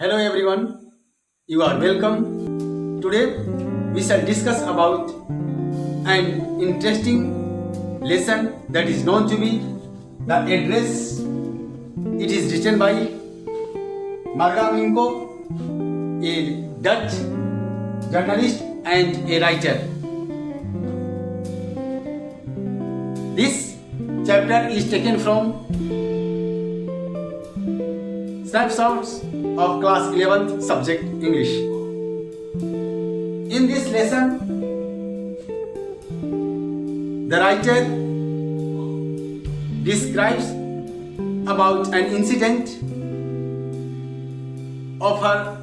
Hello everyone, you are welcome. Today we shall discuss about an interesting lesson that is known to be the address. It is written by Marga Minko, a Dutch journalist and a writer. This chapter is taken from Snapshots of class 11th subject English. In this lesson, the writer describes about an incident of her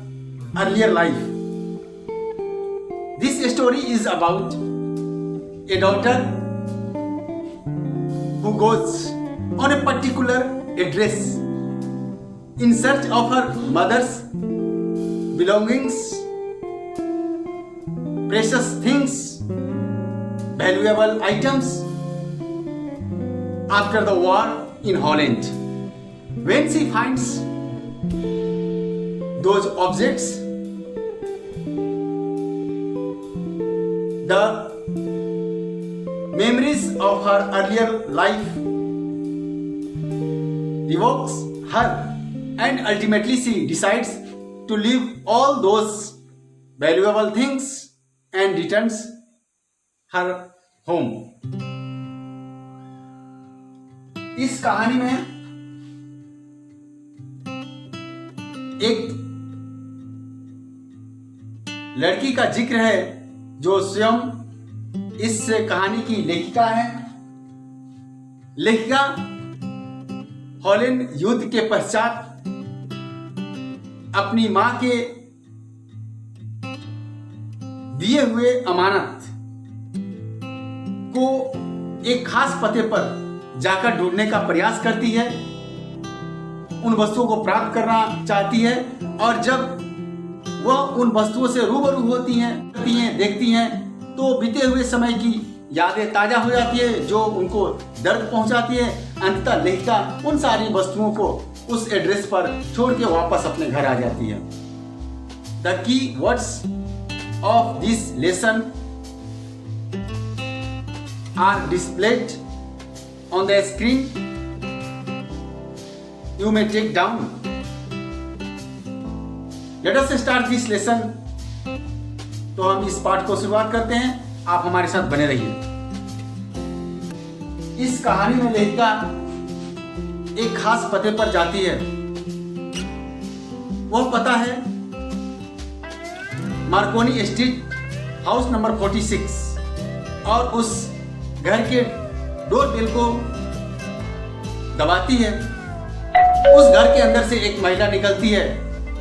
earlier life. This story is about a daughter who goes on a particular address in search of her mother's belongings, precious things, valuable items after the war in Holland. When she finds those objects, the memories of her earlier life evokes her, and ultimately she decides to leave all those valuable things and returns her home. इस कहानी में एक लड़की का जिक्र है जो स्वयं इस कहानी की लेखिका है। लेखिका हॉलैंड युद्ध के पश्चात अपनी मां के दिए हुए अमानत को एक खास पते पर जाकर ढूंढने का प्रयास करती है, उन वस्तुओं को प्राप्त करना चाहती है, और जब वह उन वस्तुओं से रूबरू होती हैं, देखती हैं, तो बीते हुए समय की यादें ताजा हो जाती है जो उनको दर्द पहुंचाती है। अंततः लेखिका उन सारी वस्तुओं को उस एड्रेस पर छोड़ के वापस अपने घर आ जाती है। The key words of this lesson are displayed on the screen, you may take down. Let us start this lesson. तो हम इस पाठ को शुरुआत करते हैं, आप हमारे साथ बने रहिए। इस कहानी में लेखिका एक खास पते पर जाती है। वह पता है मार्कोनी स्ट्रीट, हाउस नंबर 46, और उस घर के डोर बेल को दबाती है। उस घर के अंदर से एक महिला निकलती है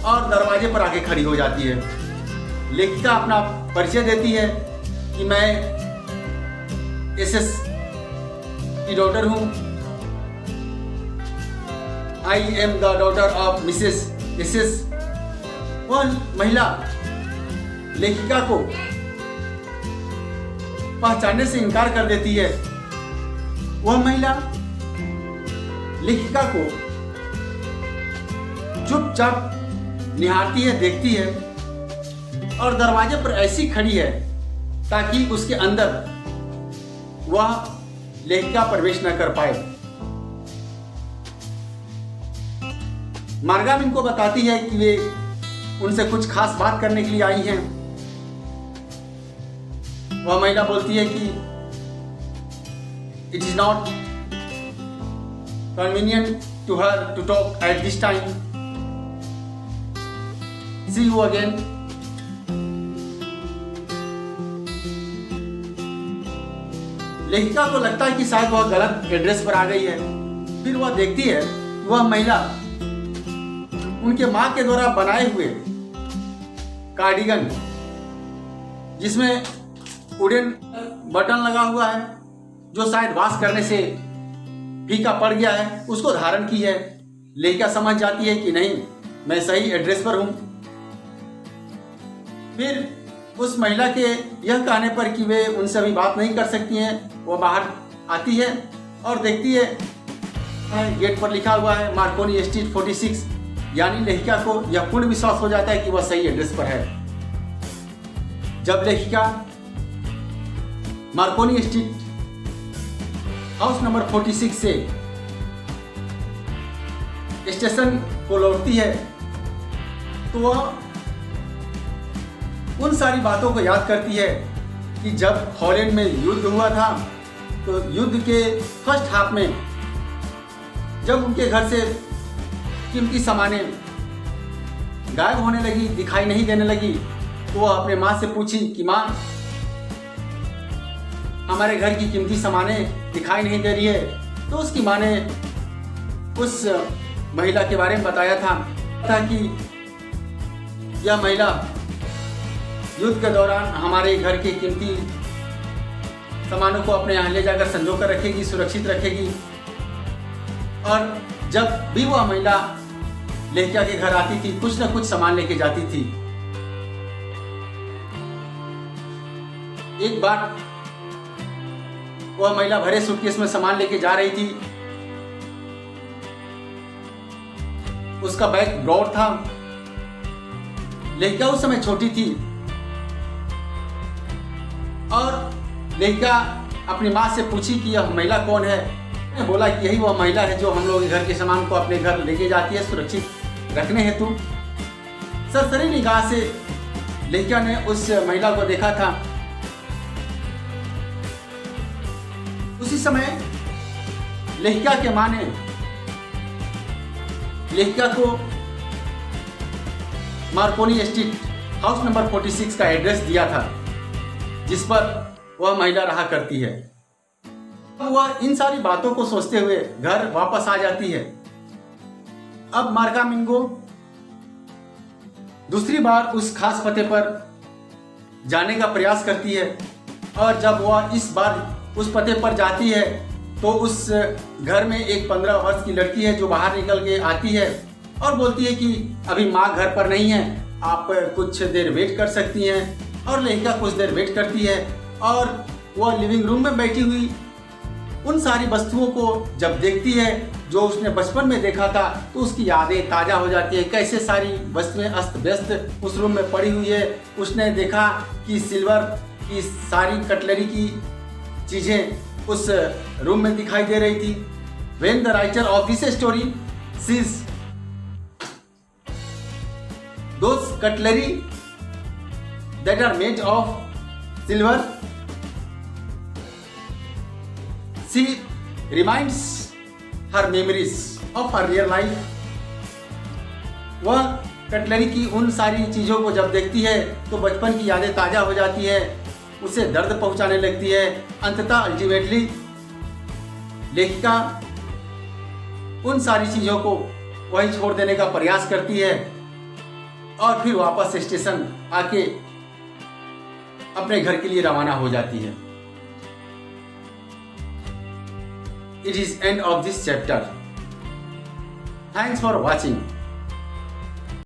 और दरवाजे पर आके खड़ी हो जाती है। लेखिका अपना परिचय देती है कि मैं एसएस की डॉटर हूं। I am the daughter of Mrs SS. वह महिला लेखिका को पहचानने से इनकार कर देती है। वह महिला लेखिका को चुपचाप निहारती है, देखती है, और दरवाजे पर ऐसी खड़ी है ताकि उसके अंदर वह लेखिका प्रवेश न कर पाए। मार्गा इनको बताती है कि वे उनसे कुछ खास बात करने के लिए आई हैं। वह महिला बोलती है कि it is not convenient to her to talk at this time, see you again. लेखिका को लगता है कि शायद वह गलत एड्रेस पर आ गई है। फिर वह देखती है वह महिला उनके मां के द्वारा बनाए हुए कार्डिगन, जिसमें वुडन बटन लगा हुआ है, जो शायद वॉश करने से फीका पड़ गया है, उसको धारण की है। लेखिका समझ जाती है कि नहीं, मैं सही एड्रेस पर हूं। फिर उस महिला के यह कहने पर कि वे उनसे अभी बात नहीं कर सकती हैं, वो बाहर आती है और देखती है गेट पर लिखा हुआ है मार्कोनी स्ट्रीट 46। यानी लेखिका को यह पूर्ण विश्वास हो जाता है कि वह सही एड्रेस पर है। जब लेखिका मार्कोनी स्ट्रीट हाउस नंबर 46 से स्टेशन को लौटती है तो वह उन सारी बातों को याद करती है कि जब हॉलैंड में युद्ध हुआ था तो युद्ध के फर्स्ट हाफ में जब उनके घर से कीमती सामानें गायब होने लगी, दिखाई नहीं देने लगी, तो वह अपने माँ से पूछी कि माँ, हमारे घर की कीमती सामानें दिखाई नहीं दे रही है। तो उसकी माँ ने उस महिला के बारे में बताया था कि यह महिला युद्ध के दौरान हमारे घर के कीमती सामानों को अपने यहाँ ले जाकर संजो कर रखेगी, सुरक्षित रखेगी। और जब भी वह महिला लेखिका के घर आती थी, कुछ न कुछ सामान लेके जाती थी। एक बार वह महिला भरे सूटकेस में सामान लेके जा रही थी। उसका बैग ब्रॉड था। लेखिका उस समय छोटी थी और लेखिका अपनी माँ से पूछी कि यह महिला कौन है। उसने बोला कि यही वह महिला है जो हम लोग घर के सामान को अपने घर लेके जाती है सुरक्षित रखने हेतु। सरसरी निगाह से लेखिका ने उस महिला को देखा था। उसी समय लेखिका के माँ ने लेखिका को मार्कोनी स्ट्रीट हाउस नंबर 46 का एड्रेस दिया था जिस पर वह महिला रहा करती है। वह इन सारी बातों को सोचते हुए घर वापस आ जाती है। अब मार्गा मिंगो दूसरी बार उस खास पते पर जाने का प्रयास करती है और जब वह इस बार उस पते पर जाती है तो उस घर में एक 15 वर्ष की लड़की है जो बाहर निकल के आती है और बोलती है कि अभी माँ घर पर नहीं है, आप कुछ देर वेट कर सकती हैं। और लेखिका कुछ देर वेट करती है और वह लिविंग रूम में बैठी हुई उन सारी वस्तुओं को जब देखती है जो उसने बचपन में देखा था तो उसकी यादें ताज़ा हो जाती है। कैसे सारी वस्तुएं अस्त व्यस्त उस रूम में पड़ी हुई है। उसने देखा कि सिल्वर की सारी कटलरी की चीज़ें उस रूम में दिखाई दे रही थी। When the writer of this story sees those cutlery that are made of silver, she reminds her memories of her real life। वह कटलरी की उन सारी चीज़ों को जब देखती है तो बचपन की यादें ताज़ा हो जाती है, उसे दर्द पहुंचाने लगती है। अंततः अल्टीमेटली लेखिका उन सारी चीज़ों को वहीं छोड़ देने का प्रयास करती है और फिर वापस स्टेशन आके अपने घर के लिए रवाना हो जाती है। It is end of this chapter. Thanks for watching.